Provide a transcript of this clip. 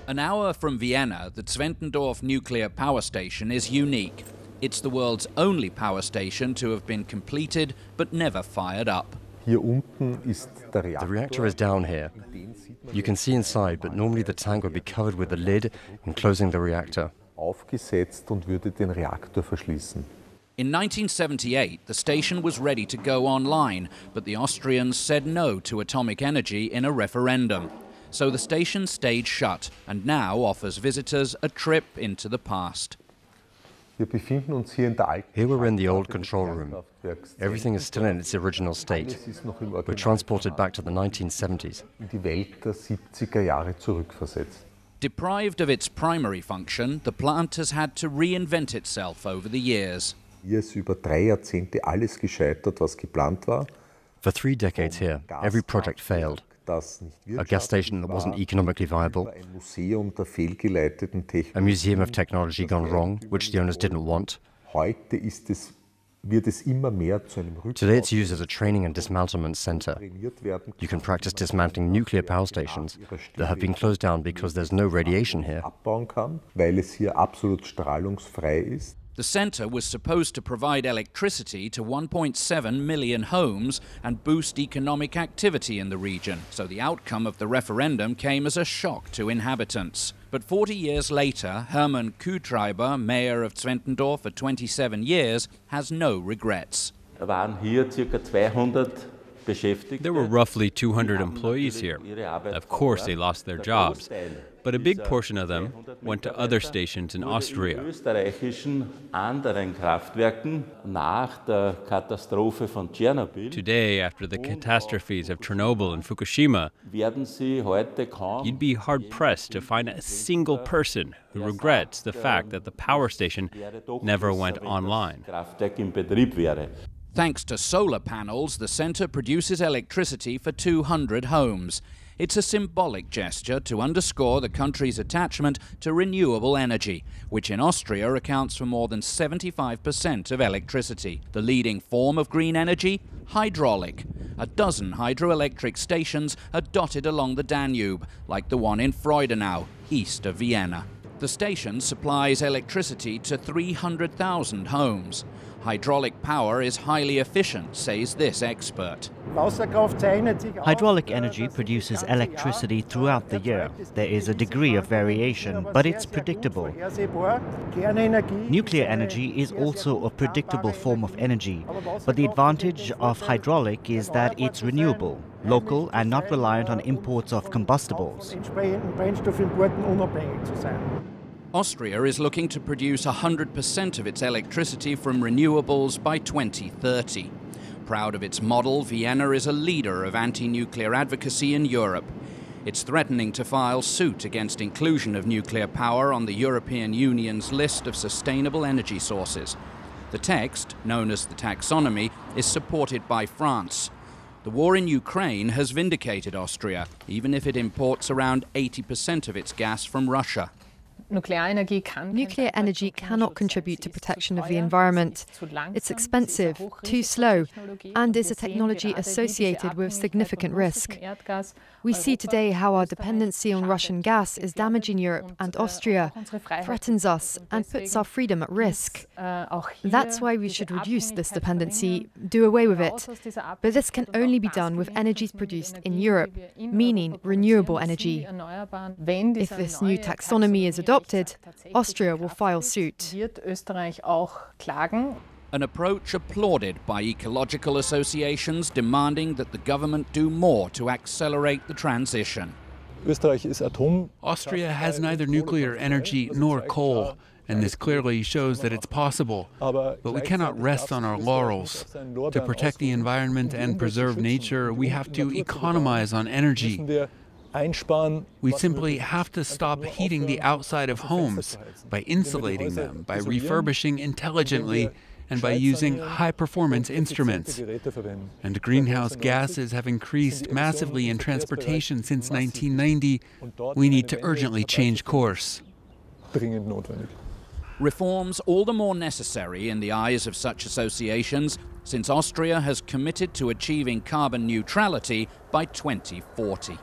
An hour from Vienna, the Zwentendorf nuclear power station is unique. It's the world's only power station to have been completed but never fired up. The reactor is down here. You can see inside, but normally the tank would be covered with a lid enclosing the reactor. In 1978, the station was ready to go online, but the Austrians said no to atomic energy in a referendum. So the station stayed shut and now offers visitors a trip into the past. Here we're in the old control room. Everything is still in its original state. We're transported back to the 1970s. Deprived of its primary function, the plant has had to reinvent itself over the years. For 3 decades here, every project failed. A gas station that wasn't economically viable, a museum of technology gone wrong, which the owners didn't want. Today it's used as a training and dismantlement center. You can practice dismantling nuclear power stations that have been closed down because there's no radiation here. The centre was supposed to provide electricity to 1.7 million homes and boost economic activity in the region, so the outcome of the referendum came as a shock to inhabitants. But 40 years later, Hermann KÜHTREIBER, mayor of Zwentendorf for 27 years, has no regrets. There were roughly 200 employees here. Of course, they lost their jobs, but a big portion of them went to other stations in Austria. Today, after the catastrophes of Chernobyl and Fukushima, you'd be hard-pressed to find a single person who regrets the fact that the power station never went online. Thanks to solar panels, the centre produces electricity for 200 homes. It's a symbolic gesture to underscore the country's attachment to renewable energy, which in Austria accounts for more than 75% of electricity. The leading form of green energy? Hydraulic. A dozen hydroelectric stations are dotted along the Danube, like the one in Freudenau, east of Vienna. The station supplies electricity to 300,000 homes. Hydraulic power is highly efficient, says this expert. Hydraulic energy produces electricity throughout the year. There is a degree of variation, but it's predictable. Nuclear energy is also a predictable form of energy, but the advantage of hydraulic is that it's renewable, local and not reliant on imports of combustibles. Austria is looking to produce 100% of its electricity from renewables by 2030. Proud of its model, Vienna is a leader of anti-nuclear advocacy in Europe. It's threatening to file suit against inclusion of nuclear power on the European Union's list of sustainable energy sources. The text, known as the taxonomy, is supported by France. The war in Ukraine has vindicated Austria, even if it imports around 80% of its gas from Russia. Nuclear energy cannot contribute to protection of the environment. It's expensive, too slow, and is a technology associated with significant risk. We see today how our dependency on Russian gas is damaging Europe and Austria, threatens us, and puts our freedom at risk. That's why we should reduce this dependency, do away with it. But this can only be done with energies produced in Europe, meaning renewable energy. If this new taxonomy is adopted, Austria will file suit. An approach applauded by ecological associations demanding that the government do more to accelerate the transition. Austria has neither nuclear energy nor coal, and this clearly shows that it's possible. But we cannot rest on our laurels. To protect the environment and preserve nature, we have to economize on energy. We simply have to stop heating the outside of homes by insulating them, by refurbishing intelligently, and by using high-performance instruments. And greenhouse gases have increased massively in transportation since 1990. We need to urgently change course. Reforms all the more necessary in the eyes of such associations, since Austria has committed to achieving carbon neutrality by 2040.